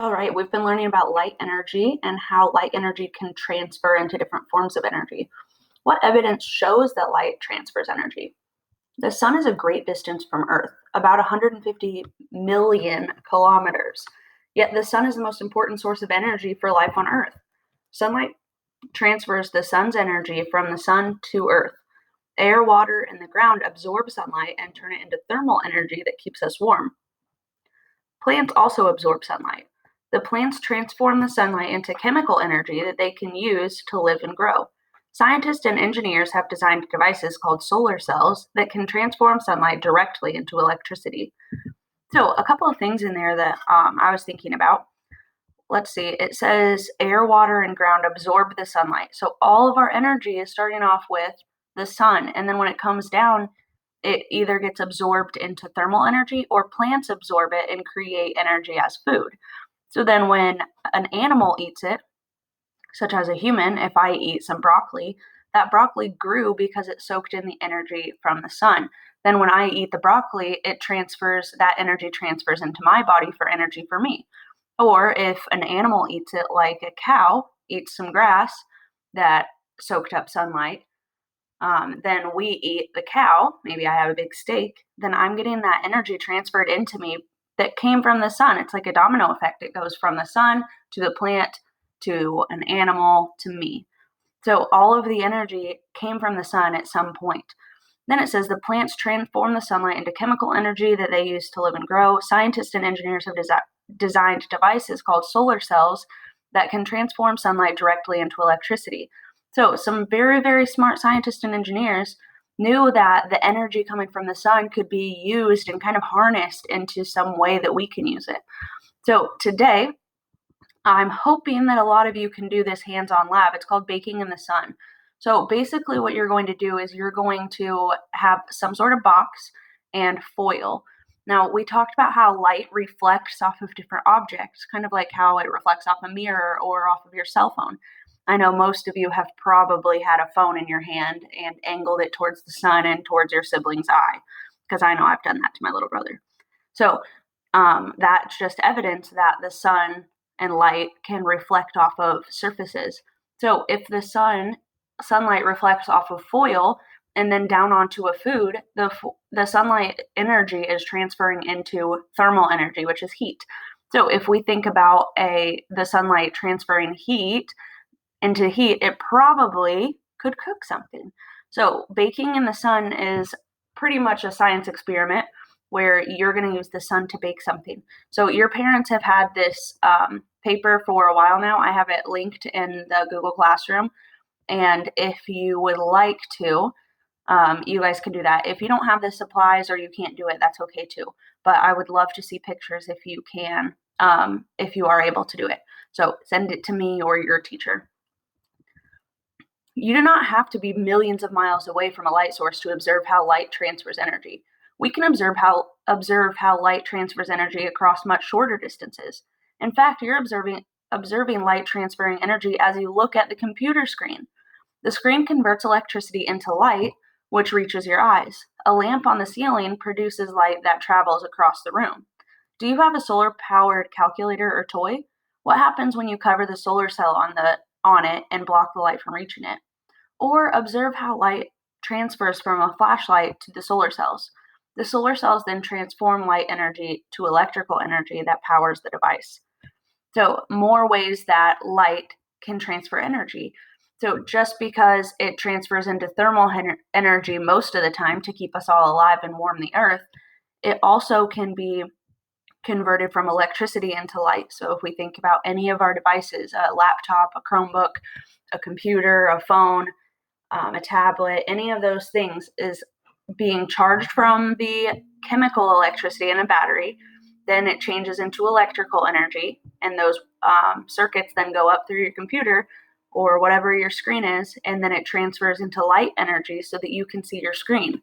All right, we've been learning about light energy and how light energy can transfer into different forms of energy. What evidence shows that light transfers energy? The sun is a great distance from Earth, about 150 million kilometers. Yet the sun is the most important source of energy for life on Earth. Sunlight transfers the sun's energy from the sun to Earth. Air, water, and the ground absorb sunlight and turn it into thermal energy that keeps us warm. Plants also absorb sunlight. The plants transform the sunlight into chemical energy that they can use to live and grow. Scientists and engineers have designed devices called solar cells that can transform sunlight directly into electricity. So, a couple of things in there that I was thinking about. Let's see, it says air, water, and ground absorb the sunlight. So, all of our energy is starting off with the sun. And then when it comes down, it either gets absorbed into thermal energy or plants absorb it and create energy as food. So then when an animal eats it, such as a human, if I eat some broccoli, that broccoli grew because it soaked in the energy from the sun. Then when I eat the broccoli, that energy transfers into my body for energy for me. Or if an animal eats it, like a cow eats some grass that soaked up sunlight, then we eat the cow, maybe I have a big steak, then I'm getting that energy transferred into me that came from the sun. It's like a domino effect. It goes from the sun to the plant to an animal to me. So all of the energy came from the sun at some point. Then it says the plants transform the sunlight into chemical energy that they use to live and grow. Scientists and engineers have designed devices called solar cells that can transform sunlight directly into electricity. So, some very, very smart scientists and engineers knew that the energy coming from the sun could be used and kind of harnessed into some way that we can use it. So, today, I'm hoping that a lot of you can do this hands on lab. It's called baking in the sun. So, basically, what you're going to do is you're going to have some sort of box and foil. Now, we talked about how light reflects off of different objects, kind of like how it reflects off a mirror or off of your cell phone. I know most of you have probably had a phone in your hand and angled it towards the sun and towards your sibling's eye, because I know I've done that to my little brother. So that's just evidence that the sun and light can reflect off of surfaces. So if the sunlight reflects off of foil and then down onto a food, the sunlight energy is transferring into thermal energy, which is heat. So if we think about the sunlight transferring heat into heat, it probably could cook something. So baking in the sun is pretty much a science experiment where you're going to use the sun to bake something. So your parents have had this paper for a while now. I have it linked in the Google Classroom. And if you would like to, you guys can do that. If you don't have the supplies or you can't do it, that's okay too. But I would love to see pictures if you can, if you are able to do it. So send it to me or your teacher. You do not have to be millions of miles away from a light source to observe how light transfers energy. We can observe how light transfers energy across much shorter distances. In fact, you're observing light transferring energy as you look at the computer screen. The screen converts electricity into light, which reaches your eyes. A lamp on the ceiling produces light that travels across the room. Do you have a solar-powered calculator or toy? What happens when you cover the solar cell on it and block the light from reaching it? Or observe how light transfers from a flashlight to the solar cells. The solar cells then transform light energy to electrical energy that powers the device. So, more ways that light can transfer energy. So, just because it transfers into thermal energy most of the time to keep us all alive and warm the earth, it also can be converted from electricity into light. So, if we think about any of our devices, a laptop, a Chromebook, a computer, a phone, a tablet, any of those things is being charged from the chemical electricity in a battery. Then it changes into electrical energy, and those circuits then go up through your computer or whatever your screen is, and then it transfers into light energy so that you can see your screen.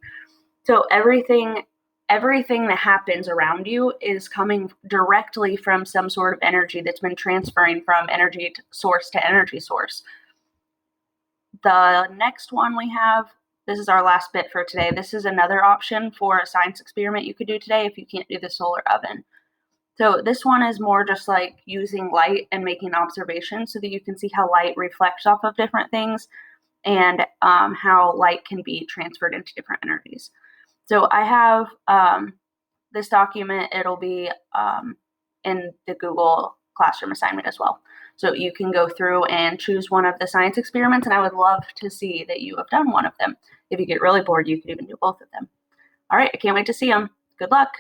So everything that happens around you is coming directly from some sort of energy that's been transferring from energy source to energy source. The next one we have, this is our last bit for today. This is another option for a science experiment you could do today if you can't do the solar oven. So this one is more just like using light and making observations so that you can see how light reflects off of different things and how light can be transferred into different energies. So I have this document. It'll be in the Google Classroom assignment as well. So you can go through and choose one of the science experiments, and I would love to see that you have done one of them. If you get really bored, you could even do both of them. All right, I can't wait to see them. Good luck.